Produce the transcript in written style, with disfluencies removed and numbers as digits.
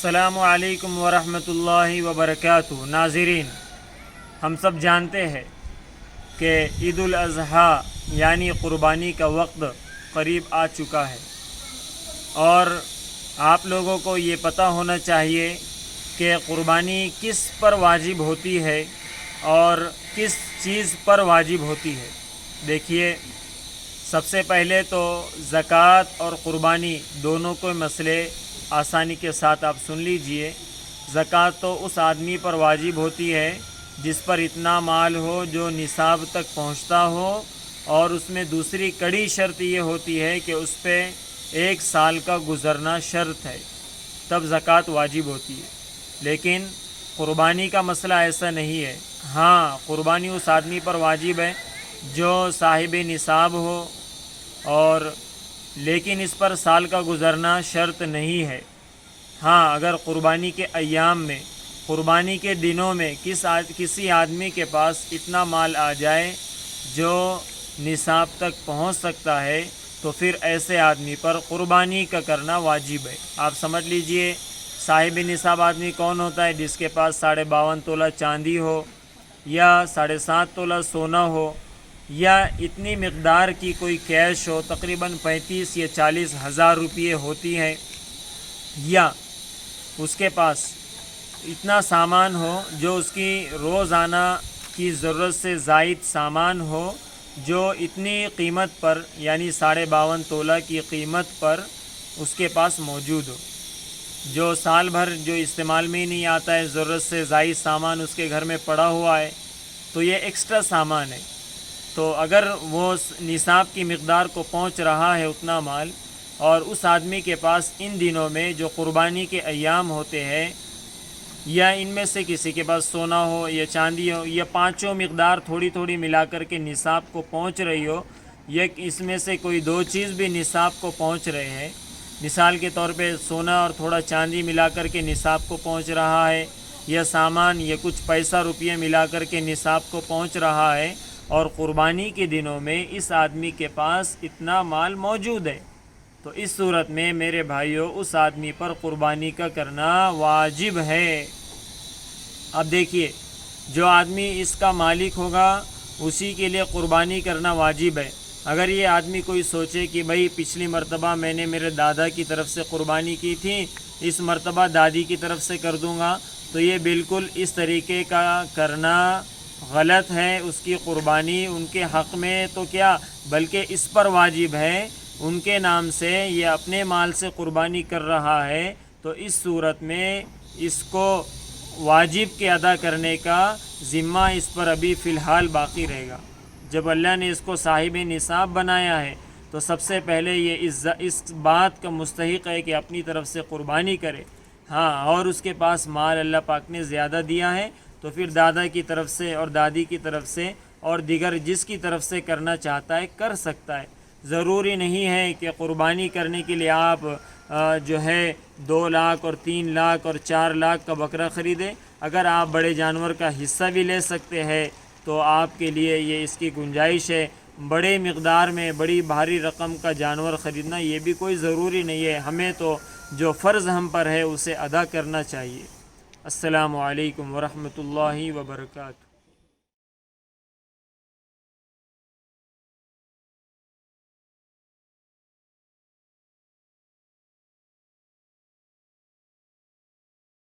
السلام علیکم ورحمۃ اللہ وبرکاتہ۔ ناظرین، ہم سب جانتے ہیں کہ عید الاضحیٰ یعنی قربانی کا وقت قریب آ چکا ہے، اور آپ لوگوں کو یہ پتہ ہونا چاہیے کہ قربانی کس پر واجب ہوتی ہے اور کس چیز پر واجب ہوتی ہے۔ دیکھیے، سب سے پہلے تو زکوٰۃ اور قربانی دونوں کو مسئلے آسانی کے ساتھ آپ سن لیجئے۔ زکوٰۃ تو اس آدمی پر واجب ہوتی ہے جس پر اتنا مال ہو جو نصاب تک پہنچتا ہو، اور اس میں دوسری کڑی شرط یہ ہوتی ہے کہ اس پہ 1 سال کا گزرنا شرط ہے، تب زکوٰۃ واجب ہوتی ہے۔ لیکن قربانی کا مسئلہ ایسا نہیں ہے۔ ہاں، قربانی اس آدمی پر واجب ہے جو صاحب نصاب ہو، اور لیکن اس پر سال کا گزرنا شرط نہیں ہے۔ ہاں، اگر قربانی کے ایام میں، قربانی کے دنوں میں کسی آدمی کے پاس اتنا مال آ جائے جو نصاب تک پہنچ سکتا ہے، تو پھر ایسے آدمی پر قربانی کا کرنا واجب ہے۔ آپ سمجھ لیجئے، صاحب نصاب آدمی کون ہوتا ہے؟ جس کے پاس 52.5 تولہ چاندی ہو، یا 7.5 تولہ سونا ہو، یا اتنی مقدار کی کوئی کیش ہو، تقریباً 35 یا 40 ہزار روپیے ہوتی ہے، یا اس کے پاس اتنا سامان ہو جو اس کی روزانہ کی ضرورت سے زائد سامان ہو، جو اتنی قیمت پر یعنی 52.5 تولہ کی قیمت پر اس کے پاس موجود ہو، جو سال بھر جو استعمال میں ہی نہیں آتا ہے، ضرورت سے زائد سامان اس کے گھر میں پڑا ہوا ہے، تو یہ ایکسٹرا سامان ہے۔ تو اگر وہ نصاب کی مقدار کو پہنچ رہا ہے اتنا مال، اور اس آدمی کے پاس ان دنوں میں جو قربانی کے ایام ہوتے ہیں، یا ان میں سے کسی کے پاس سونا ہو یا چاندی ہو، یا پانچوں مقدار تھوڑی تھوڑی ملا کر کے نصاب کو پہنچ رہی ہو، یا اس میں سے کوئی 2 چیز بھی نصاب کو پہنچ رہے ہیں، مثال کے طور پہ سونا اور تھوڑا چاندی ملا کر کے نصاب کو پہنچ رہا ہے، یا سامان یا کچھ پیسہ روپیے ملا کر کے نصاب کو پہنچ رہا ہے، اور قربانی کے دنوں میں اس آدمی کے پاس اتنا مال موجود ہے، تو اس صورت میں میرے بھائیوں اس آدمی پر قربانی کا کرنا واجب ہے۔ اب دیکھیے، جو آدمی اس کا مالک ہوگا اسی کے لیے قربانی کرنا واجب ہے۔ اگر یہ آدمی کوئی سوچے کہ بھئی پچھلی مرتبہ میں نے میرے دادا کی طرف سے قربانی کی تھی، اس مرتبہ دادی کی طرف سے کر دوں گا، تو یہ بالکل اس طریقے کا کرنا غلط ہے۔ اس کی قربانی ان کے حق میں تو کیا، بلکہ اس پر واجب ہے، ان کے نام سے یہ اپنے مال سے قربانی کر رہا ہے، تو اس صورت میں اس کو واجب کے ادا کرنے کا ذمہ اس پر ابھی فی الحال باقی رہے گا۔ جب اللہ نے اس کو صاحب نصاب بنایا ہے، تو سب سے پہلے یہ اس بات کا مستحق ہے کہ اپنی طرف سے قربانی کرے۔ ہاں، اور اس کے پاس مال اللہ پاک نے زیادہ دیا ہے، تو پھر دادا کی طرف سے اور دادی کی طرف سے اور دیگر جس کی طرف سے کرنا چاہتا ہے کر سکتا ہے۔ ضروری نہیں ہے کہ قربانی کرنے کے لیے آپ جو ہے 2 لاکھ اور 3 لاکھ اور 4 لاکھ کا بکرا خریدیں۔ اگر آپ بڑے جانور کا حصہ بھی لے سکتے ہیں تو آپ کے لیے یہ اس کی گنجائش ہے۔ بڑے مقدار میں بڑی بھاری رقم کا جانور خریدنا یہ بھی کوئی ضروری نہیں ہے۔ ہمیں تو جو فرض ہم پر ہے اسے ادا کرنا چاہیے۔ السلام علیکم ورحمۃ اللہ وبرکاتہ۔